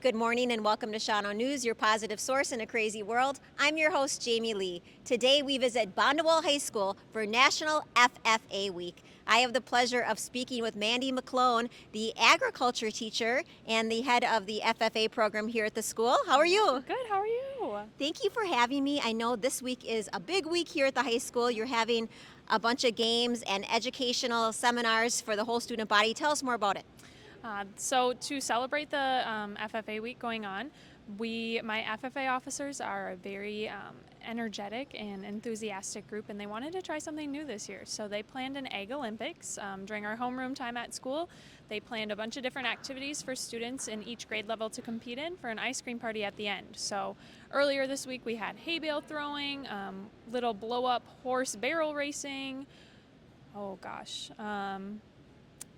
Good morning and welcome to Shawano News, your positive source in a crazy world. I'm your host, Jaime Lee. Today we visit Bonduel High School for National FFA Week. I have the pleasure of speaking with Mandy McClone, the agriculture teacher and the head of the FFA program here at the school. How are you? Good, how are you? Thank you for having me. I know this week is a big week here at the high school. You're having a bunch of games and educational seminars for the whole student body. Tell us more about it. So to celebrate the FFA week going on, my FFA officers are a very energetic and enthusiastic group, and they wanted to try something new this year. So they planned an Egg Olympics during our homeroom time at school. They planned a bunch of different activities for students in each grade level to compete in for an ice cream party at the end. So earlier this week we had hay bale throwing, little blow-up horse barrel racing. Oh gosh.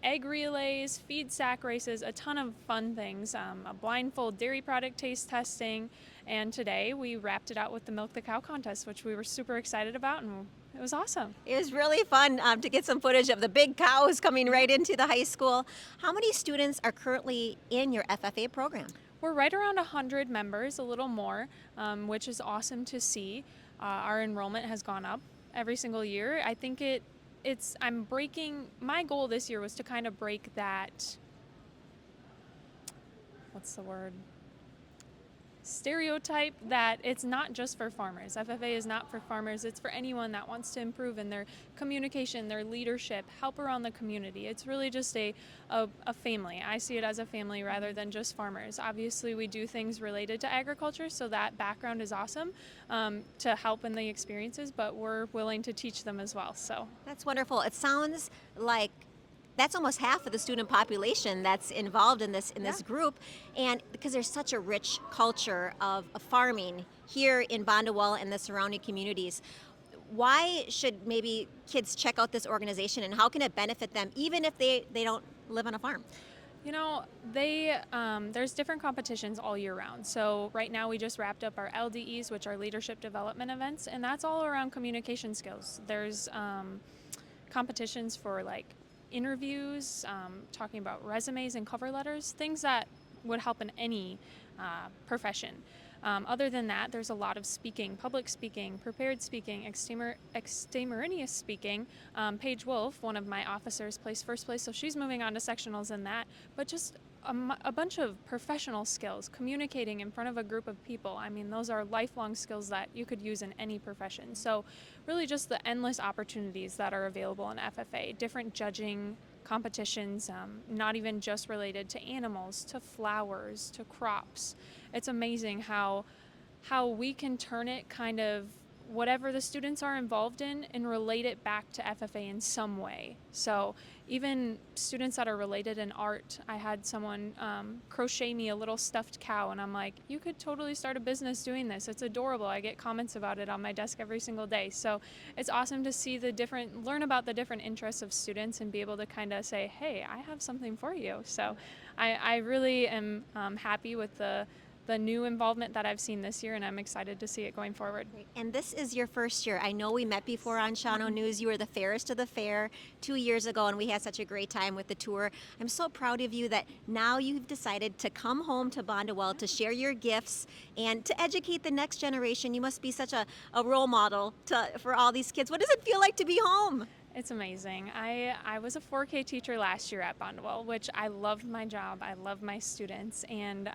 Egg relays, feed sack races, a ton of fun things, a blindfold dairy product taste testing, and today we wrapped it out with the Milk the Cow contest, which we were super excited about, and it was awesome. It was really fun to get some footage of the big cows coming right into the high school. How many students are currently in your FFA program? We're right around 100 members, a little more, which is awesome to see. Our enrollment has gone up every single year. I think my goal this year was to kind of break that, what's the word? Stereotype that it's not just for farmers. FFA is not for farmers. It's for anyone that wants to improve in their communication, their leadership, help around the community. It's really just a family. I see it as a family rather than just farmers. Obviously, we do things related to agriculture, so that background is awesome to help in the experiences, but we're willing to teach them as well. So That's wonderful. It sounds like that's almost half of the student population that's involved in this group, and because there's such a rich culture of farming here in Bonduel and the surrounding communities. Why should maybe kids check out this organization, and how can it benefit them even if they don't live on a farm? You know, there's different competitions all year round. So right now we just wrapped up our LDEs, which are leadership development events, and that's all around communication skills. There's competitions for like interviews, talking about resumes and cover letters, things that would help in any profession. Other than that, there's a lot of speaking, public speaking, prepared speaking, extemporaneous speaking. Paige Wolf, one of my officers, placed first place, so she's moving on to sectionals in that. But just a bunch of professional skills, communicating in front of a group of people. I mean, those are lifelong skills that you could use in any profession. So really just the endless opportunities that are available in FFA, different judging competitions, not even just related to animals, to flowers, to crops. It's amazing how we can turn it kind of whatever the students are involved in and relate it back to FFA in some way. So even students that are related in art, I had someone crochet me a little stuffed cow, and I'm like, you could totally start a business doing this. It's adorable. I get comments about it on my desk every single day. So it's awesome to see learn about the different interests of students and be able to kind of say, hey, I have something for you. So I really am happy with the new involvement that I've seen this year, and I'm excited to see it going forward. And this is your first year. I know we met before on Shawano News. You were the fairest of the fair 2 years ago, and we had such a great time with the tour. I'm so proud of you that now you've decided to come home to Bonduel to share your gifts and to educate the next generation. You must be such a role model for all these kids. What does it feel like to be home? It's amazing. I was a 4K teacher last year at Bonduel, which I loved my job. I love my students, and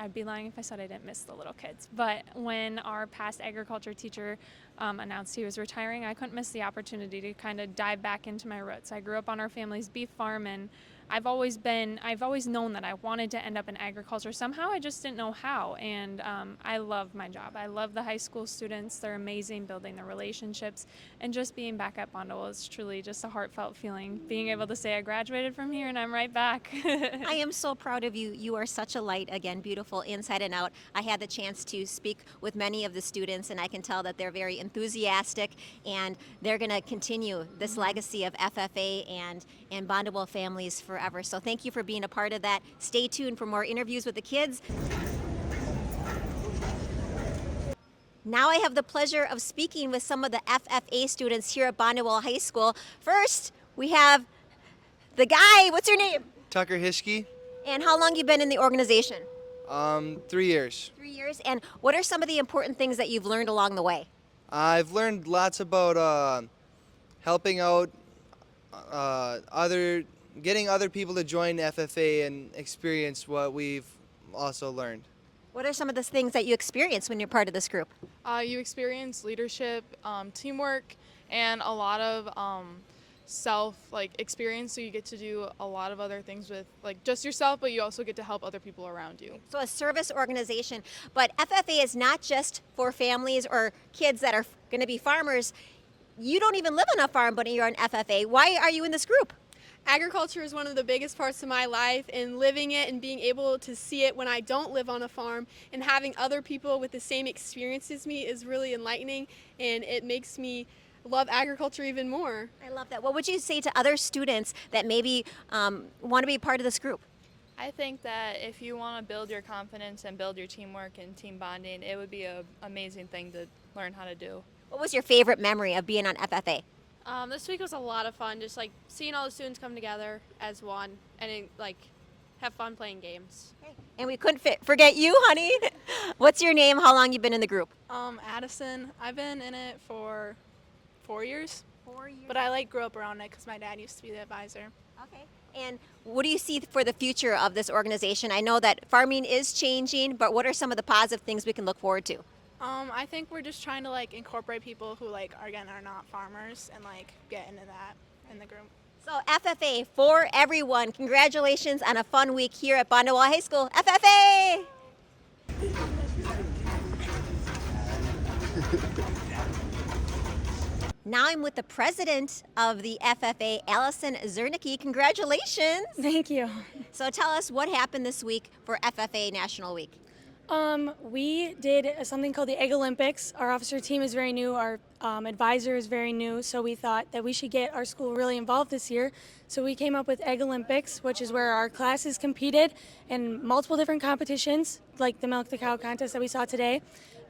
I'd be lying if I said I didn't miss the little kids. But when our past agriculture teacher announced he was retiring, I couldn't miss the opportunity to kind of dive back into my roots. I grew up on our family's beef farm, and I've always known that I wanted to end up in agriculture. Somehow I just didn't know how, and I love my job. I love the high school students. They're amazing, building the relationships, and just being back at Bonduel is truly just a heartfelt feeling, being able to say I graduated from here and I'm right back. I am so proud of you. You are such a light, again, beautiful inside and out. I had the chance to speak with many of the students, and I can tell that they're very enthusiastic, and they're going to continue this legacy of FFA and Bonduel families forever. So thank you for being a part of that. Stay tuned for more interviews with the kids. Now I have the pleasure of speaking with some of the FFA students here at Bonduel High School. First, we have the guy. What's your name? Tucker Hischke. And how long you been in the organization? 3 years. 3 years. And what are some of the important things that you've learned along the way? I've learned lots about helping out getting other people to join FFA and experience what we've also learned. What are some of the things that you experience when you're part of this group? You experience leadership, teamwork, and a lot of experience. So you get to do a lot of other things with just yourself, but you also get to help other people around you. So a service organization, but FFA is not just for families or kids that are going to be farmers. You don't even live on a farm, but you're an FFA. Why are you in this group? Agriculture is one of the biggest parts of my life, and living it and being able to see it when I don't live on a farm and having other people with the same experience as me is really enlightening, and it makes me love agriculture even more. I love that. What would you say to other students that maybe want to be part of this group? I think that if you want to build your confidence and build your teamwork and team bonding, it would be an amazing thing to learn how to do. What was your favorite memory of being on FFA? This week was a lot of fun, just seeing all the students come together as one and have fun playing games. And we couldn't forget you, honey. What's your name? How long you been in the group? Addison. I've been in it for 4 years. 4 years. But I grew up around it because my dad used to be the advisor. Okay. And what do you see for the future of this organization? I know that farming is changing, but what are some of the positive things we can look forward to? I think we're just trying to incorporate people who are not farmers and get into that in the group. So FFA for everyone. Congratulations on a fun week here at Bonduel High School. FFA! Now I'm with the president of the FFA, Allison Zernicki. Congratulations. Thank you. So tell us what happened this week for FFA National Week. We did something called the Egg Olympics. Our officer team is very new. Our advisor is very new. So we thought that we should get our school really involved this year. So we came up with Egg Olympics, which is where our classes competed in multiple different competitions, like the Milk the Cow contest that we saw today.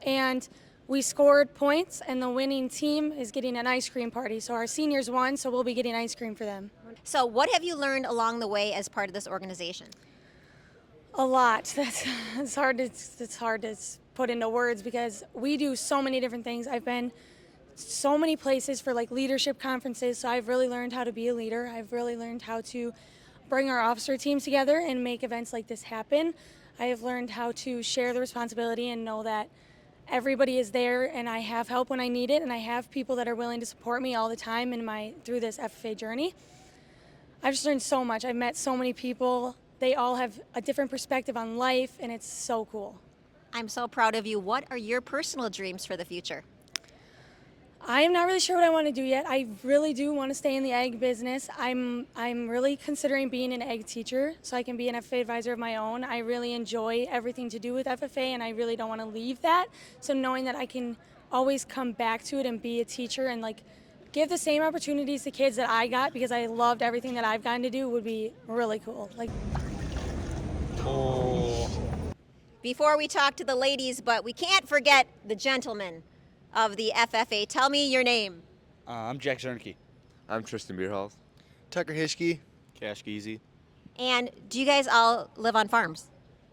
And we scored points, and the winning team is getting an ice cream party. So our seniors won, so we'll be getting ice cream for them. So what have you learned along the way as part of this organization? A lot. It's hard to put into words because we do so many different things. I've been so many places for leadership conferences, so I've really learned how to be a leader. I've really learned how to bring our officer teams together and make events like this happen. I have learned how to share the responsibility and know that everybody is there and I have help when I need it, and I have people that are willing to support me all the time through this FFA journey. I've just learned so much. I've met so many people. They all have a different perspective on life, and it's so cool. I'm so proud of you. What are your personal dreams for the future? I am not really sure what I want to do yet. I really do want to stay in the egg business. I'm really considering being an egg teacher so I can be an FFA advisor of my own. I really enjoy everything to do with FFA, and I really don't want to leave that. So knowing that I can always come back to it and be a teacher and give the same opportunities to kids that I got because I loved everything that I've gotten to do would be really cool. Before we talk to the ladies, but we can't forget the gentlemen of the FFA. Tell me your name. I'm Jack Zernicki. I'm Tristan Beerhoff. Tucker Hischke. Cash Geezy. And do you guys all live on farms?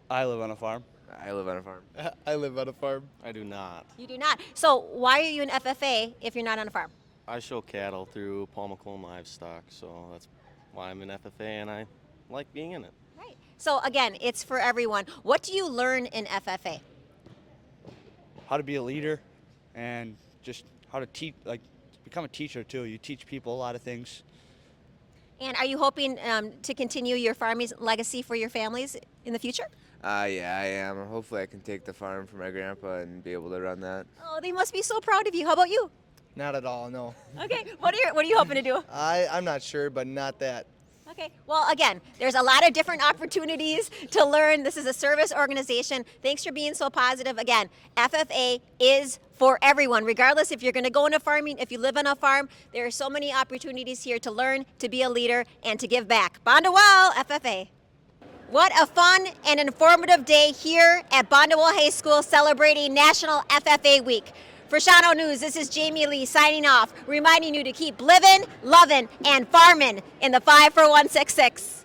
I live on a farm. I live on a farm. I live on a farm. I do not. You do not. So why are you an FFA if you're not on a farm? I show cattle through Paul McClone Livestock, so that's why I'm in FFA, and I like being in it. Right. So again, it's for everyone. What do you learn in FFA? How to be a leader and just how to teach, become a teacher too. You teach people a lot of things. And are you hoping to continue your farming legacy for your families in the future? Yeah, I am. Hopefully I can take the farm for my grandpa and be able to run that. Oh, they must be so proud of you. How about you? Not at all, no. Okay, what are you hoping to do? I'm not sure, but not that. Okay, well, again, there's a lot of different opportunities to learn. This is a service organization. Thanks for being so positive. Again, FFA is for everyone, regardless if you're going to go into farming, if you live on a farm. There are so many opportunities here to learn, to be a leader, and to give back. Bonduel FFA. What a fun and informative day here at Bonduel High School celebrating National FFA Week. For Shano News, this is Jamie Lee signing off, reminding you to keep living, loving, and farming in the 54166.